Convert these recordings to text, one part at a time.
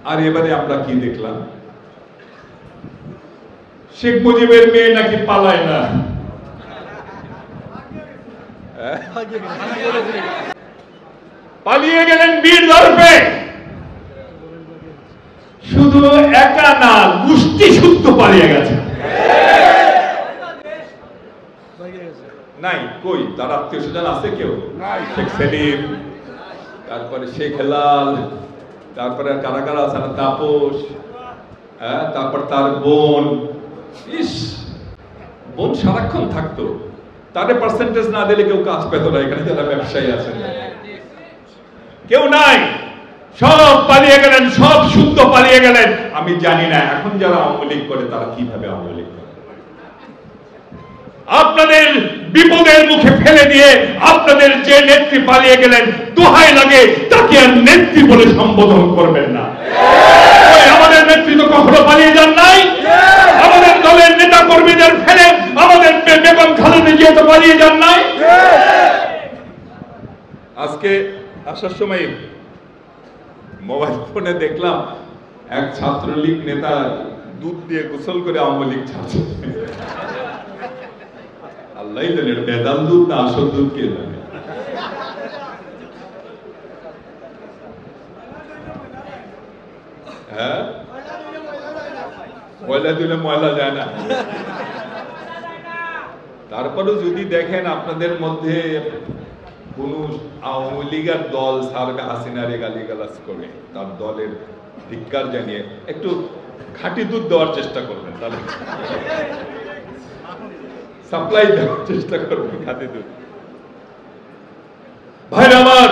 আর এবারে আমরা কি দেখলাম, শেখ মুজিবের মেয়ে নাকি পালায় না। পালিয়ে গেলেন বীর দর্পে। শুধু একা না, গোষ্ঠী শুদ্ধ পালিয়ে গেছে। নাই কই তার আত্মীয় স্বজন আছে কেউ? শেখ সেলিম, তারপরে শেখ হেলাল, তারপরে কারা কারা আছে না, তাপস, তারপর তার বোন। ইস, বোন সারাক্ষণ থাকতো, তাদের পার্সেন্টেজ না দিলে কেউ কাজ পেত না। এখানে যারা ব্যবসায়ী আছেন কেউ নাই, সব পালিয়ে গেলেন, সব শুদ্ধ পালিয়ে গেলেন। আমি জানি না এখন যারা আওয়ামী লীগ করে তারা কিভাবে আওয়ামী লীগ করে। আপনাদের বিপদের মুখে ফেলে দিয়ে আপনাদের যে নেত্রী পালিয়ে গেলেন, দোহাই লাগে তাকে আর নেত্রী বলে সম্বোধন করবেন না। আমাদের নেত্রী তো কখনো পালিয়ে যান নাই। আমাদের দলের নেতা কর্মীদের ফেলে আমাদের বেগম খালেদা জিয়া তো পালিয়ে যান নাই। আজকে আসার সময় মোবাইল ফোনে দেখলাম এক ছাত্রলীগ নেতা দুধ দিয়ে গোসল করে আওয়ামী লীগ ছাড়ছে। আল্লাহ জানে বেদাল দুধ না আসল দুধ কে জানে। হ্যাঁ, ময়লা দিলে ময়লা যায় না। তারপরেও যদি দেখেন আপনাদের মধ্যে কোন আওয়ামী লীগের দল সারবে হাসিনারে গালিগালাজ করে, তার দলের ধিক্কার জানিয়ে একটু খাঁটি দুধ দেওয়ার চেষ্টা করবেন, তাহলে সাপ্লাই দেওয়ার চেষ্টা করবেন খাঁটি দুধ। ভাই আমার,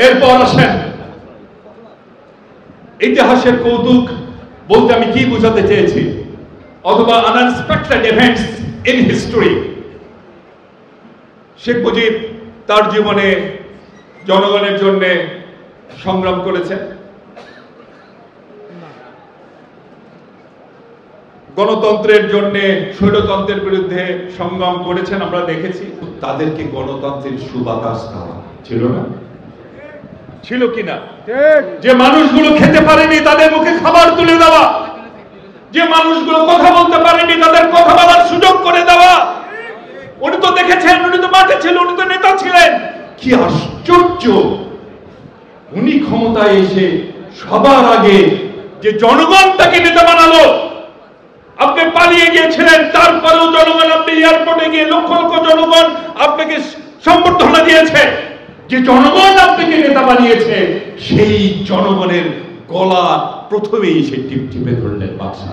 এরপর আসেন ইতিহাসের কৌতুক বলতে আমি কি বোঝাতে চেয়েছি, অথবা unexpected events in history. Sheikh Mujib তার জীবনে জনগণের জন্য সংগ্রাম করেছেন, গণতন্ত্রের জন্য স্বৈরতন্ত্রের বিরুদ্ধে সংগ্রাম করেছেন, আমরা দেখেছি। তাদেরকে গণতন্ত্রের সুবাতাস দেওয়া ছিল না, ছিল কিনা? যে মানুষগুলো খেতে পারেনি তাদের মুখে খাবার তুলে দেওয়া, যে মানুষগুলো কথা বলতে পারেনি তাদের কথা বলার সুযোগ করে দেওয়া। উনি তো দেখেছেন, উনি তো মাঠে ছিলেন, উনি তো নেতা ছিলেন। কি আশ্চর্য, উনি ক্ষমতায় এসে সবার আগে যে জনগণ তাকে নেতা বানালো। আপনি পালিয়ে গিয়েছিলেন, তারপরেও জনগণ, আপনি এয়ারপোর্টে গিয়ে লক্ষ লক্ষ জনগণ আপনাকে সম্বর্ধনা দিয়েছে। যে জনগণ আপনাকে নেতা বানিয়েছে, সেই জনগণের গলা প্রথমেই সে টিপে ধরলেন বাদশা।